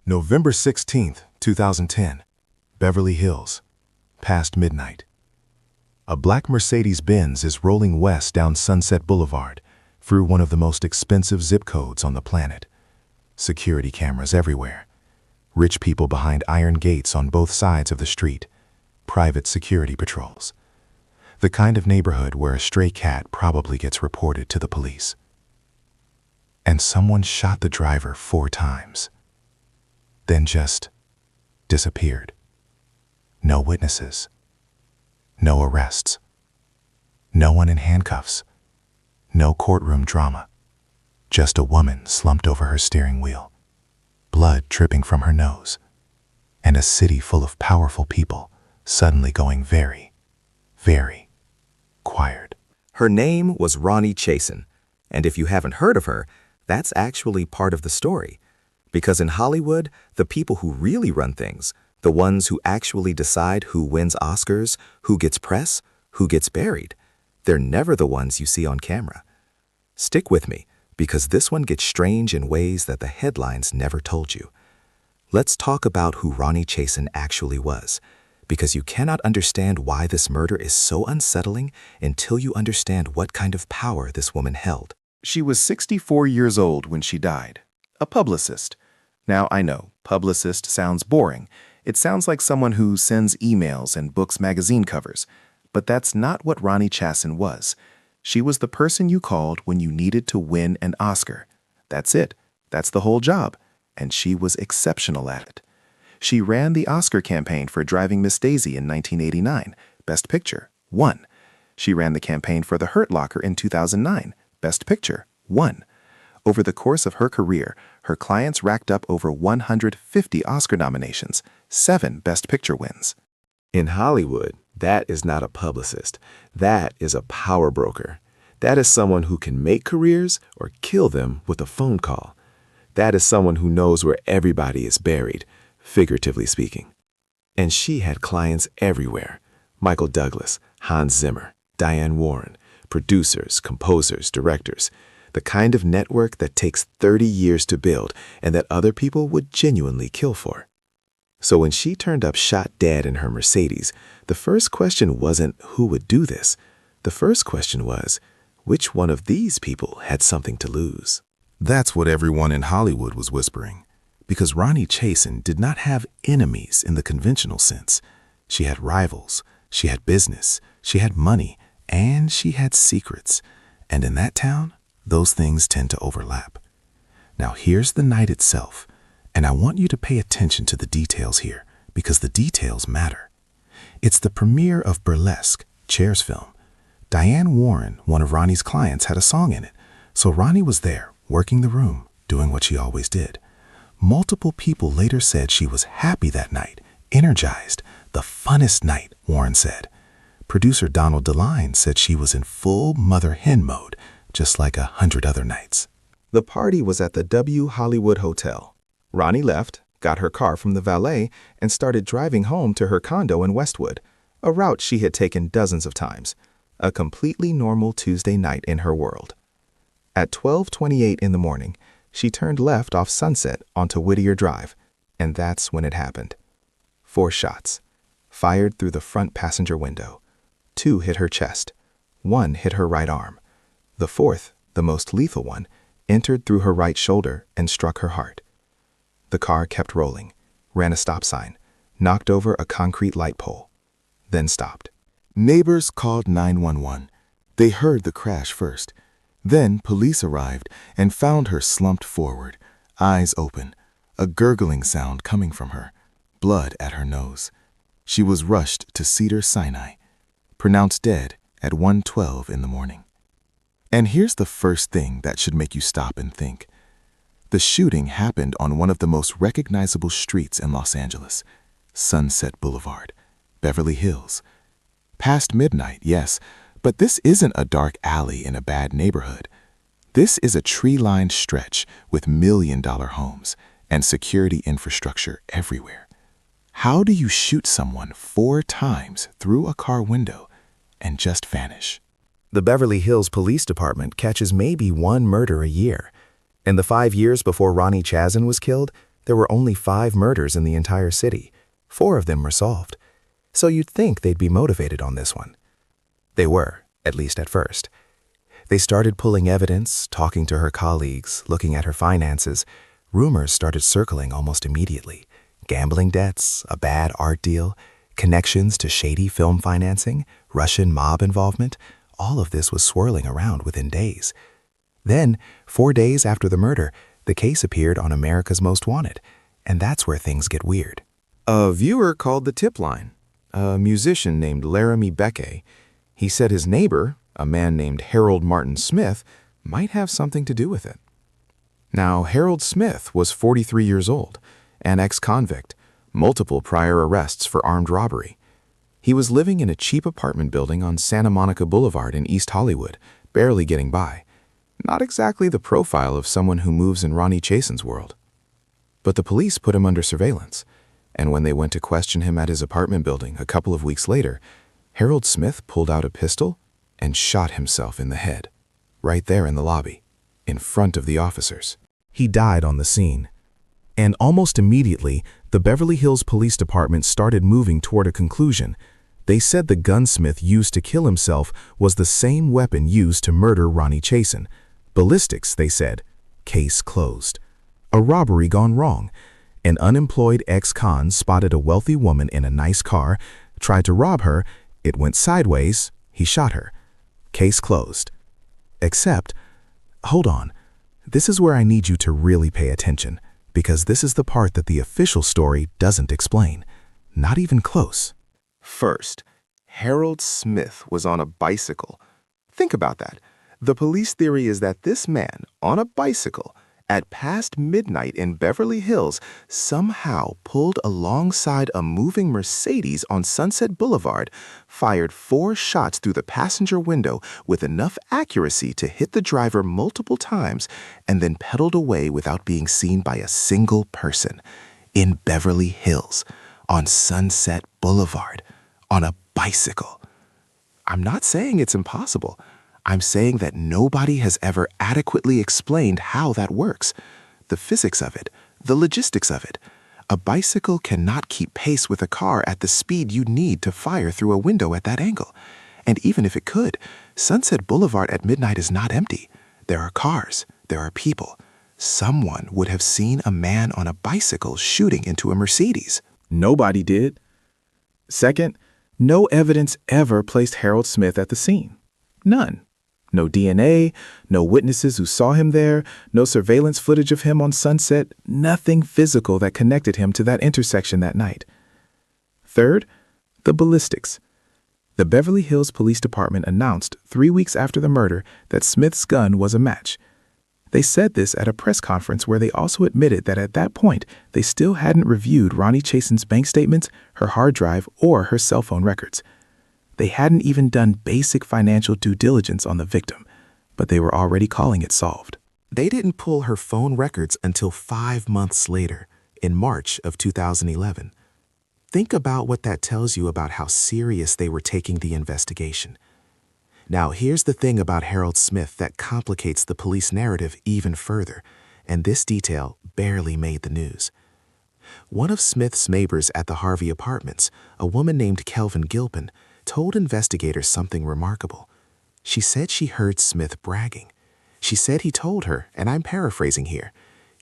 November 16th, 2010, Beverly Hills, past midnight. A black Mercedes-Benz is rolling west down Sunset Boulevard through one of the most expensive zip codes on the planet. Security cameras everywhere. Rich people behind iron gates on both sides of the street. Private security patrols. The kind of neighborhood where a stray cat probably gets reported to the police. And someone shot the driver 4 times. Then just disappeared. No witnesses. No arrests. No one in handcuffs. No courtroom drama. Just a woman slumped over her steering wheel, blood dripping from her nose, and a city full of powerful people suddenly going very, very quiet. Her name was Ronni Chasen, and if you haven't heard of her, that's actually part of the story. Because in Hollywood, the people who really run things, the ones who actually decide who wins Oscars, who gets press, who gets buried, they're never the ones you see on camera. Stick with me, because this one gets strange in ways that the headlines never told you. Let's talk about who Ronni Chasen actually was, because you cannot understand why this murder is so unsettling until you understand what kind of power this woman held. She was 64 years old when she died. A publicist. Now, I know, publicist sounds boring. It sounds like someone who sends emails and books magazine covers. But that's not what Ronni Chasen was. She was the person you called when you needed to win an Oscar. That's it. That's the whole job. And she was exceptional at it. She ran the Oscar campaign for Driving Miss Daisy in 1989, Best Picture, won. She ran the campaign for The Hurt Locker in 2009, Best Picture, won. Over the course of her career, her clients racked up over 150 Oscar nominations, 7 Best Picture wins. In Hollywood, that is not a publicist. That is a power broker. That is someone who can make careers or kill them with a phone call. That is someone who knows where everybody is buried, figuratively speaking. And she had clients everywhere. Michael Douglas, Hans Zimmer, Diane Warren, producers, composers, directors. The kind of network that takes 30 years to build and that other people would genuinely kill for. So when she turned up shot dead in her Mercedes, the first question wasn't who would do this. The first question was, which one of these people had something to lose? That's what everyone in Hollywood was whispering, because Ronni Chasen did not have enemies in the conventional sense. She had rivals, she had business, she had money, and she had secrets. And in that town, those things tend to overlap. Now here's the night itself, and I want you to pay attention to the details here, because the details matter. It's the premiere of Burlesque, Cher's film. Diane Warren, one of Ronnie's clients, had a song in it, so Ronni was there, working the room, doing what she always did. Multiple people later said she was happy that night, energized, the funnest night, Warren said. Producer Donald DeLine said she was in full mother hen mode, just like 100 other nights. The party was at the W Hollywood Hotel. Ronni left, got her car from the valet, and started driving home to her condo in Westwood, a route she had taken dozens of times. A completely normal Tuesday night in her world. At 12:28 in the morning, she turned left off Sunset onto Whittier Drive, and that's when it happened. 4 shots, fired through the front passenger window. 2 hit her chest. 1 hit her right arm. The 4th, the most lethal one, entered through her right shoulder and struck her heart. The car kept rolling, ran a stop sign, knocked over a concrete light pole, then stopped. Neighbors called 911. They heard the crash first. Then police arrived and found her slumped forward, eyes open, a gurgling sound coming from her, blood at her nose. She was rushed to Cedars-Sinai, pronounced dead at 1:12 in the morning. And here's the first thing that should make you stop and think. The shooting happened on one of the most recognizable streets in Los Angeles, Sunset Boulevard, Beverly Hills. Past midnight, yes, but this isn't a dark alley in a bad neighborhood. This is a tree-lined stretch with million-dollar homes and security infrastructure everywhere. How do you shoot someone 4 times through a car window and just vanish? The Beverly Hills Police Department catches maybe 1 murder a year. In the 5 years before Ronni Chasen was killed, There were only 5 murders in the entire city. 4 of them were solved. So you'd think they'd be motivated on this one. They were, at least at first. They started pulling evidence, talking to her colleagues, looking at her finances. Rumors started circling almost immediately. Gambling debts, a bad art deal, connections to shady film financing, Russian mob involvement. All of this was swirling around within days. Then, 4 days after the murder, the case appeared on America's Most Wanted. And that's where things get weird. A viewer called the tip line. A musician named Laramie Beckey. He said his neighbor, a man named Harold Martin Smith, might have something to do with it. Now, Harold Smith was 43 years old, an ex-convict, multiple prior arrests for armed robbery. He was living in a cheap apartment building on Santa Monica Boulevard in East Hollywood, barely getting by. Not exactly the profile of someone who moves in Ronni Chasen's world. But the police put him under surveillance, and when they went to question him at his apartment building a couple of weeks later, Harold Smith pulled out a pistol and shot himself in the head, right there in the lobby, in front of the officers. He died on the scene. And almost immediately, the Beverly Hills Police Department started moving toward a conclusion. They said the gunsmith used to kill himself was the same weapon used to murder Ronni Chasen. Ballistics, they said. Case closed. A robbery gone wrong. An unemployed ex-con spotted a wealthy woman in a nice car, tried to rob her, it went sideways, he shot her. Case closed. Except, hold on, this is where I need you to really pay attention, because this is the part that the official story doesn't explain. Not even close. First, Harold Smith was on a bicycle. Think about that. The police theory is that this man, on a bicycle, at past midnight in Beverly Hills, somehow pulled alongside a moving Mercedes on Sunset Boulevard, fired 4 shots through the passenger window with enough accuracy to hit the driver multiple times, and then pedaled away without being seen by a single person. In Beverly Hills, on Sunset Boulevard, on a bicycle. I'm not saying it's impossible. I'm saying that nobody has ever adequately explained how that works. The physics of it, the logistics of it. A bicycle cannot keep pace with a car at the speed you need to fire through a window at that angle. And even if it could, Sunset Boulevard at midnight is not empty. There are cars, there are people. Someone would have seen a man on a bicycle shooting into a Mercedes. Nobody did. Second, no evidence ever placed Harold Smith at the scene. None. No DNA, no witnesses who saw him there, no surveillance footage of him on Sunset, nothing physical that connected him to that intersection that night. Third, the ballistics. The Beverly Hills Police Department announced 3 weeks after the murder that Smith's gun was a match. They said this at a press conference where they also admitted that at that point, they still hadn't reviewed Ronni Chasen's bank statements, her hard drive, or her cell phone records. They hadn't even done basic financial due diligence on the victim, but they were already calling it solved. They didn't pull her phone records until 5 months later, in March of 2011. Think about what that tells you about how serious they were taking the investigation. Now, here's the thing about Harold Smith that complicates the police narrative even further, and this detail barely made the news. One of Smith's neighbors at the Harvey Apartments, a woman named Kelvin Gilpin, told investigators something remarkable. She said she heard Smith bragging. She said he told her, and I'm paraphrasing here,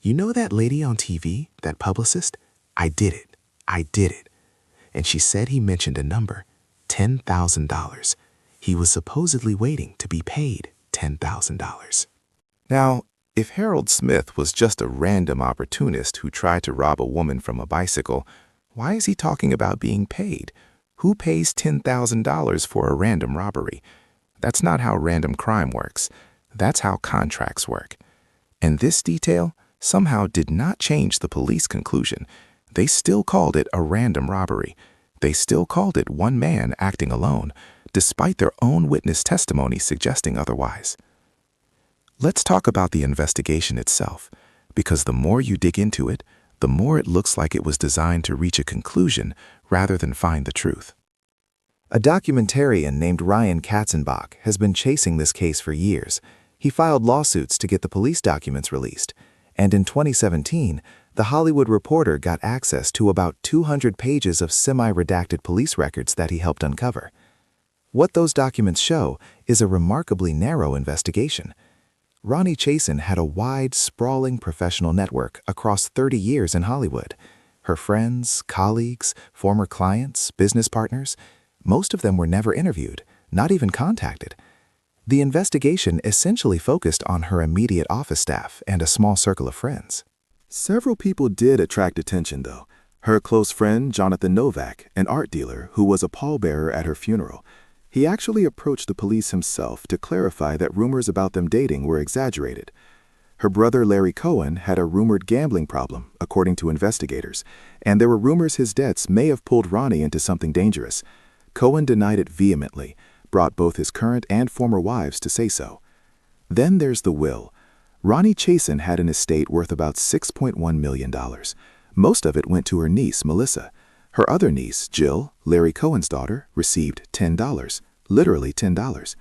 "You know that lady on TV, that publicist? I did it. I did it." And she said he mentioned a number, $10,000. He was supposedly waiting to be paid $10,000. Now, if Harold Smith was just a random opportunist who tried to rob a woman from a bicycle, why is he talking about being paid? Who pays $10,000 for a random robbery? That's not how random crime works. That's how contracts work. And this detail somehow did not change the police conclusion. They still called it a random robbery. They still called it one man acting alone, despite their own witness testimony suggesting otherwise. Let's talk about the investigation itself, because the more you dig into it, the more it looks like it was designed to reach a conclusion rather than find the truth. A documentarian named Ryan Katzenbach has been chasing this case for years. He filed lawsuits to get the police documents released, and in 2017, The Hollywood Reporter got access to about 200 pages of semi-redacted police records that he helped uncover. What those documents show is a remarkably narrow investigation. Ronni Chasen had a wide, sprawling professional network across 30 years in Hollywood. Her friends, colleagues, former clients, business partners, most of them were never interviewed, not even contacted. The investigation essentially focused on her immediate office staff and a small circle of friends. Several people did attract attention, though. Her close friend, Jonathan Novak, an art dealer who was a pallbearer at her funeral. He actually approached the police himself to clarify that rumors about them dating were exaggerated. Her brother, Larry Cohen, had a rumored gambling problem, according to investigators, and there were rumors his debts may have pulled Ronni into something dangerous. Cohen denied it vehemently, brought both his current and former wives to say so. Then there's the will. Ronni Chasen had an estate worth about $6.1 million. Most of it went to her niece, Melissa. Her other niece, Jill, Larry Cohen's daughter, received $10, literally $10.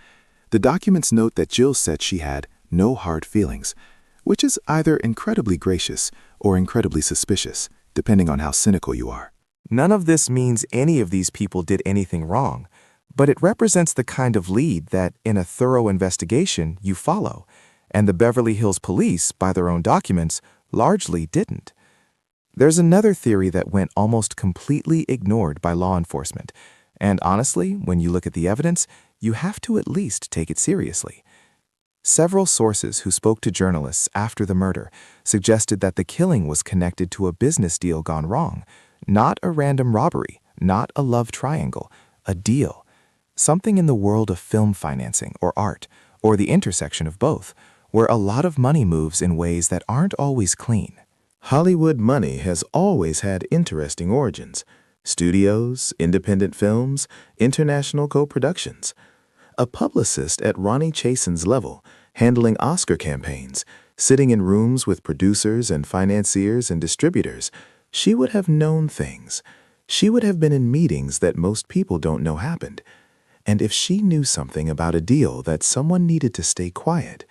The documents note that Jill said she had no hard feelings, which is either incredibly gracious or incredibly suspicious, depending on how cynical you are. None of this means any of these people did anything wrong, but it represents the kind of lead that, in a thorough investigation, you follow, and the Beverly Hills police, by their own documents, largely didn't. There's another theory that went almost completely ignored by law enforcement, and honestly, when you look at the evidence, you have to at least take it seriously. Several sources who spoke to journalists after the murder suggested that the killing was connected to a business deal gone wrong, not a random robbery, not a love triangle, a deal. Something in the world of film financing or art, or the intersection of both, where a lot of money moves in ways that aren't always clean. Hollywood money has always had interesting origins. Studios, independent films, international co-productions. A publicist at Ronni Chasen's level, handling Oscar campaigns, sitting in rooms with producers and financiers and distributors, she would have known things. She would have been in meetings that most people don't know happened. And if she knew something about a deal that someone needed to stay quiet,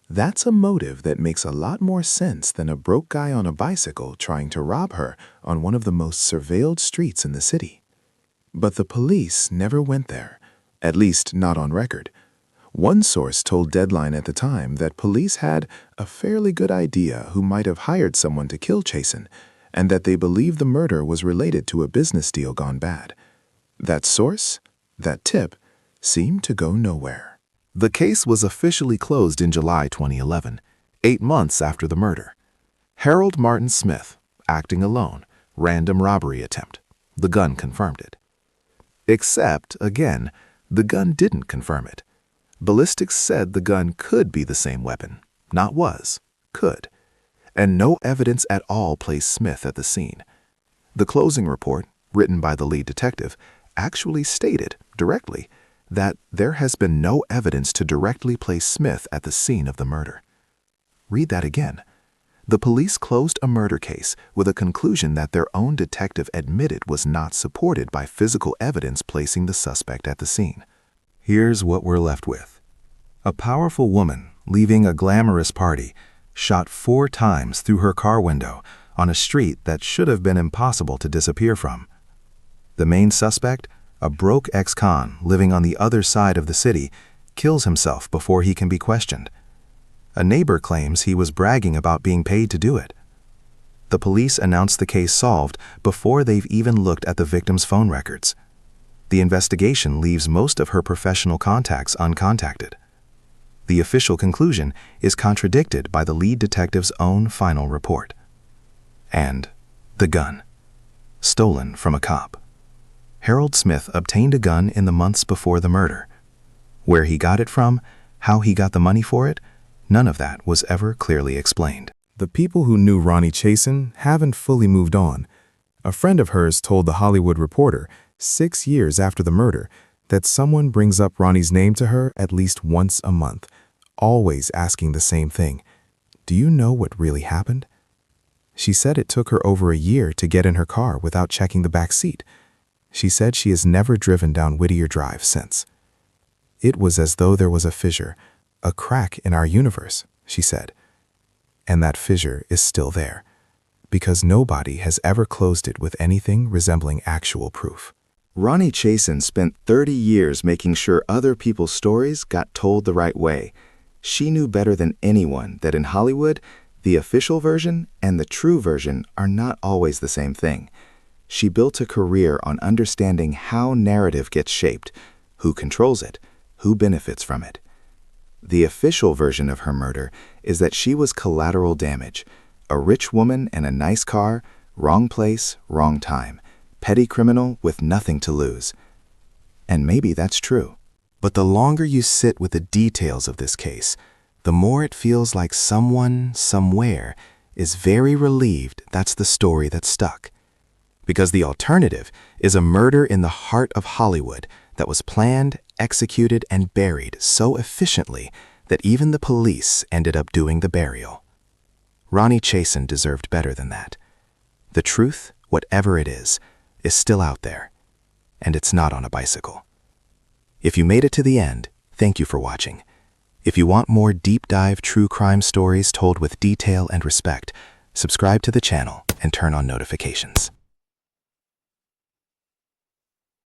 that's a motive that makes a lot more sense than a broke guy on a bicycle trying to rob her on one of the most surveilled streets in the city. But the police never went there, at least not on record. One source told Deadline at the time that police had a fairly good idea who might have hired someone to kill Chasen, and that they believed the murder was related to a business deal gone bad. That source, that tip, seemed to go nowhere. The case was officially closed in July 2011, 8 months after the murder. Harold Martin Smith, acting alone, random robbery attempt. The gun confirmed it. Except, again, the gun didn't confirm it. Ballistics said the gun could be the same weapon, not was, could. And no evidence at all placed Smith at the scene. The closing report, written by the lead detective, actually stated, directly, that there has been no evidence to directly place Smith at the scene of the murder. Read that again. The police closed a murder case with a conclusion that their own detective admitted was not supported by physical evidence placing the suspect at the scene. Here's what we're left with. A powerful woman leaving a glamorous party shot 4 times through her car window on a street that should have been impossible to disappear from. The main suspect, a broke ex-con living on the other side of the city, kills himself before he can be questioned. A neighbor claims he was bragging about being paid to do it. The police announced the case solved before they've even looked at the victim's phone records. The investigation leaves most of her professional contacts uncontacted. The official conclusion is contradicted by the lead detective's own final report. And the gun, stolen from a cop. Harold Smith obtained a gun in the months before the murder. Where he got it from, how he got the money for it, none of that was ever clearly explained. The people who knew Ronni Chasen haven't fully moved on. A friend of hers told The Hollywood Reporter, 6 years after the murder, that someone brings up Ronnie's name to her at least once a month, always asking the same thing. Do you know what really happened? She said it took her over a year to get in her car without checking the back seat. She said she has never driven down Whittier Drive since. It was as though there was a fissure, a crack in our universe, she said. And that fissure is still there. because nobody has ever closed it with anything resembling actual proof. Ronni Chasen spent 30 years making sure other people's stories got told the right way. She knew better than anyone that in Hollywood, the official version and the true version are not always the same thing. She built a career on understanding how narrative gets shaped, who controls it, who benefits from it. The official version of her murder is that she was collateral damage, a rich woman in a nice car, wrong place, wrong time, petty criminal with nothing to lose. And maybe that's true. But the longer you sit with the details of this case, the more it feels like someone, somewhere, is very relieved that's the story that stuck. Because the alternative is a murder in the heart of Hollywood that was planned, executed, and buried so efficiently that even the police ended up doing the burial. Ronni Chasen deserved better than that. The truth, whatever it is still out there, and it's not on a bicycle. If you made it to the end, thank you for watching. If you want more deep dive true crime stories told with detail and respect, subscribe to the channel and turn on notifications.